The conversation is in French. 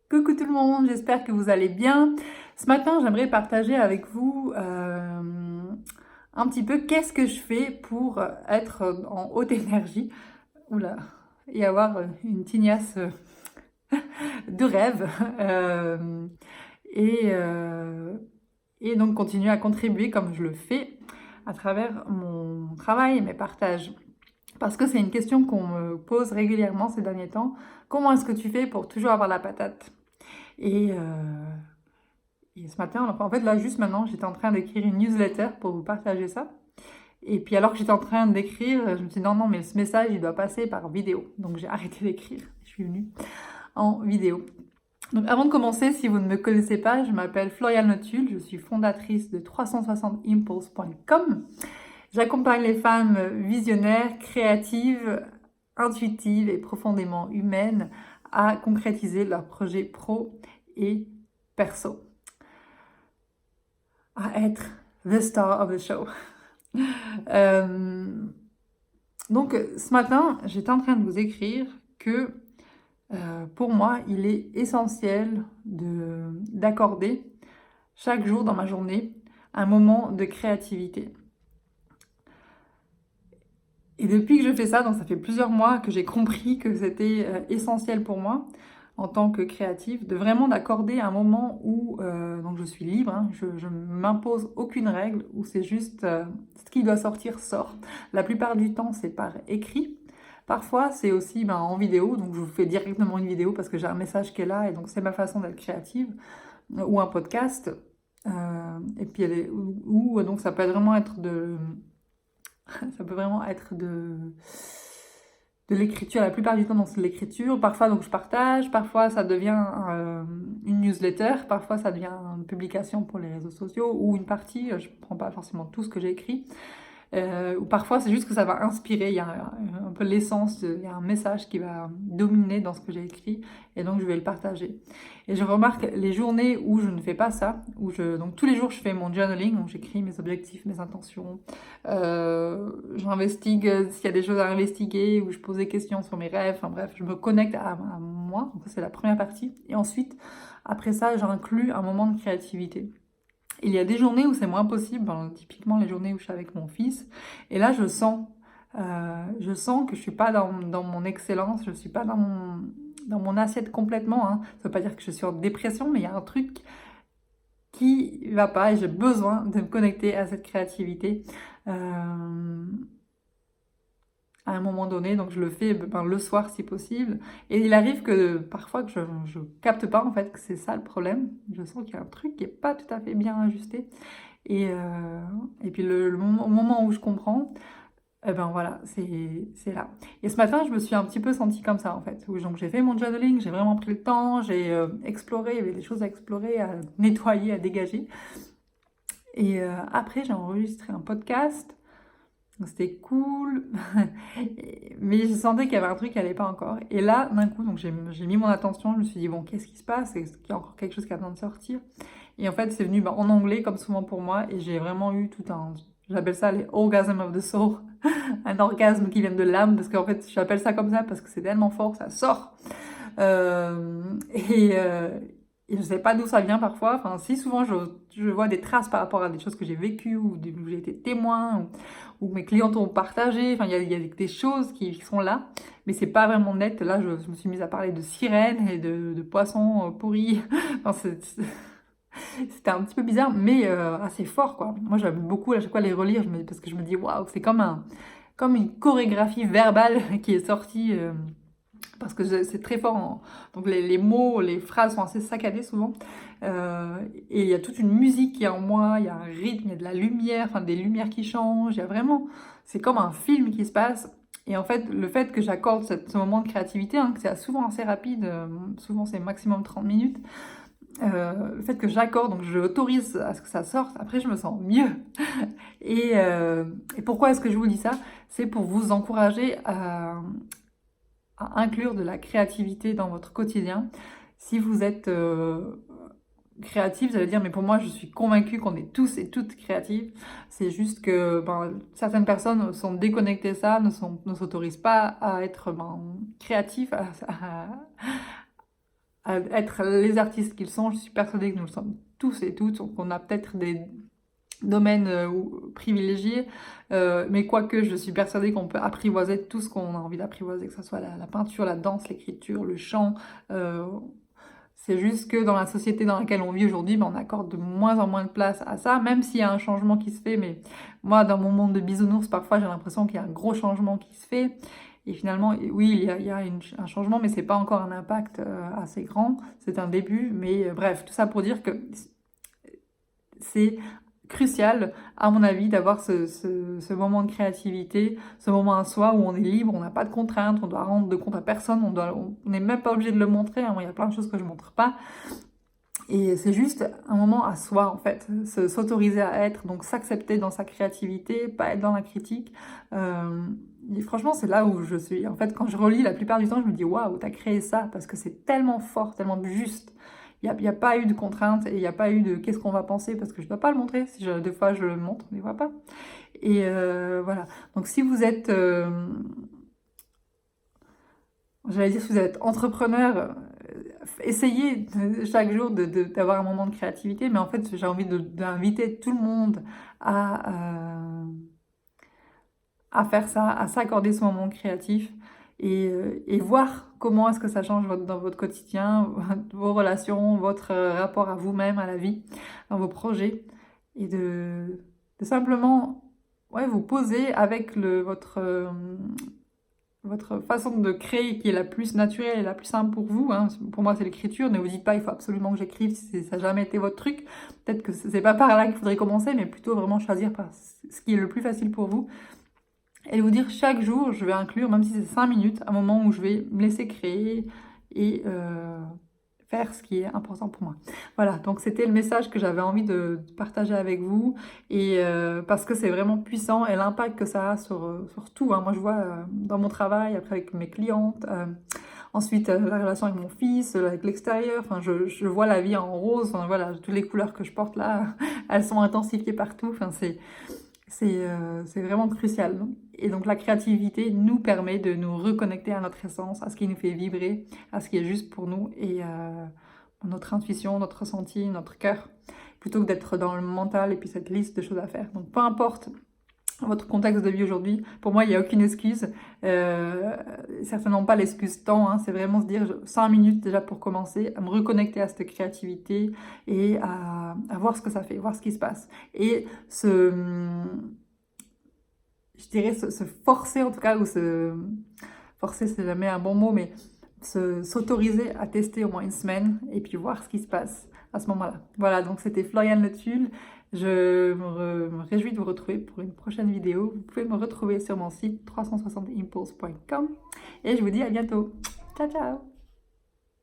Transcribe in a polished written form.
Coucou tout le monde, j'espère que vous allez bien. Ce matin, j'aimerais partager avec vous un petit peu qu'est-ce que je fais pour être en haute énergie. Oula, et avoir une tignasse de rêve. Euh, et, euh, et donc continuer à contribuer comme je le fais à travers mon travail et mes partages. Parce que c'est une question qu'on me pose régulièrement ces derniers temps. Comment est-ce que tu fais pour toujours avoir la patate? Et, euh, et ce matin, enfin, en fait, là, juste maintenant, j'étais en train d'écrire une newsletter pour vous partager ça. Et puis, alors que j'étais en train d'écrire, je me suis dit non, mais ce message, il doit passer par vidéo. Donc, j'ai arrêté d'écrire. Je suis venue en vidéo. Donc, avant de commencer, si vous ne me connaissez pas, je m'appelle Floriane Notul. Je suis fondatrice de 360impulse.com. J'accompagne les femmes visionnaires, créatives, intuitives et profondément humaines à concrétiser leurs projets pro et perso, à être the star of the show. Euh, donc ce matin, j'étais en train de vous écrire que pour moi, il est essentiel d'accorder chaque jour dans ma journée un moment de créativité. Et depuis que je fais ça, donc ça fait plusieurs mois que j'ai compris que c'était essentiel pour moi en tant que créative, de vraiment d'accorder un moment où donc je suis libre, hein, je ne m'impose aucune règle, où c'est juste ce qui doit sortir sort. La plupart du temps, c'est par écrit. Parfois, c'est aussi en vidéo, donc je vous fais directement une vidéo parce que j'ai un message qui est là et donc c'est ma façon d'être créative, ou un podcast. Et puis, donc ça peut vraiment être ça peut vraiment être de l'écriture. La plupart du temps, donc, c'est de l'écriture. Parfois, donc, je partage. Parfois, ça devient une newsletter. Parfois, ça devient une publication pour les réseaux sociaux ou une partie. Je ne prends pas forcément tout ce que j'ai écrit. Ou parfois, c'est juste que ça va inspirer. Il y a un peu l'essence, il y a un message qui va dominer dans ce que j'ai écrit. Et donc, je vais le partager. Et je remarque les journées où je ne fais pas ça, donc tous les jours, je fais mon journaling, donc j'écris mes objectifs, mes intentions. J'investigue s'il y a des choses à investiguer, ou je pose des questions sur mes rêves. Enfin bref, je me connecte à moi. Donc, ça, c'est la première partie. Et ensuite, après ça, j'inclus un moment de créativité. Il y a des journées où c'est moins possible, typiquement les journées où je suis avec mon fils. Et là, je sens que je suis pas dans mon excellence, je suis pas dans mon assiette complètement, hein. Ça veut pas dire que je suis en dépression, mais il y a un truc qui va pas et j'ai besoin de me connecter à cette créativité à un moment donné. Donc je le fais le soir si possible. Et il arrive que parfois que je capte pas en fait que c'est ça le problème. Je sens qu'il y a un truc qui est pas tout à fait bien ajusté. Et puis au moment où je comprends, eh ben voilà, c'est là. Et ce matin, je me suis un petit peu sentie comme ça en fait. Donc j'ai fait mon journaling, j'ai vraiment pris le temps, j'ai exploré, il y avait des choses à explorer, à nettoyer, à dégager. Et après, j'ai enregistré un podcast. Donc, c'était cool. Mais je sentais qu'il y avait un truc qui n'allait pas encore. Et là, d'un coup, donc j'ai mis mon attention, je me suis dit, bon, qu'est-ce qui se passe? Est-ce qu'il y a encore quelque chose qui a besoin de sortir? Et en fait, c'est venu en anglais, comme souvent pour moi, et j'ai vraiment eu tout un... J'appelle ça les orgasms of the soul, un orgasme qui vient de l'âme, parce qu'en fait, j'appelle ça comme ça parce que c'est tellement fort, ça sort. Euh, et, euh, et je sais pas d'où ça vient parfois. Enfin, si souvent je vois des traces par rapport à des choses que j'ai vécues ou où j'ai été témoin ou mes clients ont partagé. Enfin, il y a des choses qui sont là, mais c'est pas vraiment net. Là, je me suis mise à parler de sirènes et de poissons pourris. Enfin, c'était un petit peu bizarre, mais assez fort, quoi. Moi, j'aime beaucoup à chaque fois les relire parce que je me dis, waouh, c'est comme une chorégraphie verbale qui est sortie. Parce que c'est très fort. Donc les mots, les phrases sont assez saccadées souvent. Et il y a toute une musique qui est en moi, il y a un rythme, il y a de la lumière, enfin des lumières qui changent. Il y a vraiment, c'est comme un film qui se passe. Et en fait, le fait que j'accorde ce moment de créativité, hein, que c'est souvent assez rapide, souvent c'est maximum 30 minutes, le fait que j'accorde, donc je autorise à ce que ça sorte, après je me sens mieux. Et pourquoi est-ce que je vous dis ça? C'est pour vous encourager à inclure de la créativité dans votre quotidien. Si vous êtes créatif, vous allez dire, mais pour moi, je suis convaincue qu'on est tous et toutes créatifs. C'est juste que certaines personnes sont déconnectées de ça, ne s'autorisent pas à être créatifs, être les artistes qu'ils sont. Je suis persuadée que nous le sommes tous et toutes, qu'on a peut-être des domaines privilégiés, mais quoique je suis persuadée qu'on peut apprivoiser tout ce qu'on a envie d'apprivoiser, que ce soit la peinture, la danse, l'écriture, le chant. C'est juste que dans la société dans laquelle on vit aujourd'hui, ben, on accorde de moins en moins de place à ça, même s'il y a un changement qui se fait. Mais moi, dans mon monde de bisounours, parfois j'ai l'impression qu'il y a un gros changement qui se fait. Et finalement, oui, il y a un changement, mais c'est pas encore un impact assez grand. C'est un début, mais bref, tout ça pour dire que c'est crucial, à mon avis, d'avoir ce moment de créativité, ce moment à soi où on est libre, on n'a pas de contraintes, on doit rendre de compte à personne, on n'est même pas obligé de le montrer. Hein. Moi, il y a plein de choses que je montre pas. Et c'est juste un moment à soi, en fait, s'autoriser à être, donc s'accepter dans sa créativité, pas être dans la critique. Et franchement, c'est là où je suis. En fait, quand je relis, la plupart du temps, je me dis, waouh, t'as créé ça, parce que c'est tellement fort, tellement juste. Il n'y a pas eu de contraintes et il n'y a pas eu de qu'est-ce qu'on va penser, parce que je ne dois pas le montrer. Si des fois, je le montre, on ne les voit pas. Et voilà. Donc, si vous êtes... j'allais dire, si vous êtes entrepreneur, essayez chaque jour d'avoir un moment de créativité, mais en fait, j'ai envie d'inviter tout le monde à faire ça, à s'accorder ce moment créatif et voir comment est-ce que ça change dans votre quotidien, vos relations, votre rapport à vous-même, à la vie, dans vos projets, et de simplement ouais, vous poser avec votre façon de créer qui est la plus naturelle et la plus simple pour vous. Hein. Pour moi, c'est l'écriture. Ne vous dites pas, il faut absolument que j'écrive si ça n'a jamais été votre truc. Peut-être que c'est pas par là qu'il faudrait commencer, mais plutôt vraiment choisir par ce qui est le plus facile pour vous. Et vous dire, chaque jour, je vais inclure, même si c'est 5 minutes, un moment où je vais me laisser créer et faire ce qui est important pour moi. Voilà, donc c'était le message que j'avais envie de partager avec vous, et parce que c'est vraiment puissant, et l'impact que ça a sur tout. Hein. Moi, je vois dans mon travail, après avec mes clientes, ensuite la relation avec mon fils, avec l'extérieur, enfin, je vois la vie en rose, enfin, voilà, toutes les couleurs que je porte là, elles sont intensifiées partout, enfin, c'est vraiment crucial. Et donc la créativité nous permet de nous reconnecter à notre essence, à ce qui nous fait vibrer, à ce qui est juste pour nous, et notre intuition, notre ressenti, notre cœur, plutôt que d'être dans le mental et puis cette liste de choses à faire. Donc peu importe votre contexte de vie aujourd'hui, pour moi il n'y a aucune excuse, certainement pas l'excuse temps, hein, c'est vraiment se dire 5 minutes déjà pour commencer, à me reconnecter à cette créativité et à voir ce que ça fait, voir ce qui se passe. Et je dirais se forcer en tout cas, ou forcer c'est jamais un bon mot, mais s'autoriser à tester au moins une semaine et puis voir ce qui se passe à ce moment-là. Voilà, donc c'était Floriane Le Tulle. Je me réjouis de vous retrouver pour une prochaine vidéo. Vous pouvez me retrouver sur mon site 360impulse.com et je vous dis à bientôt. Ciao, ciao!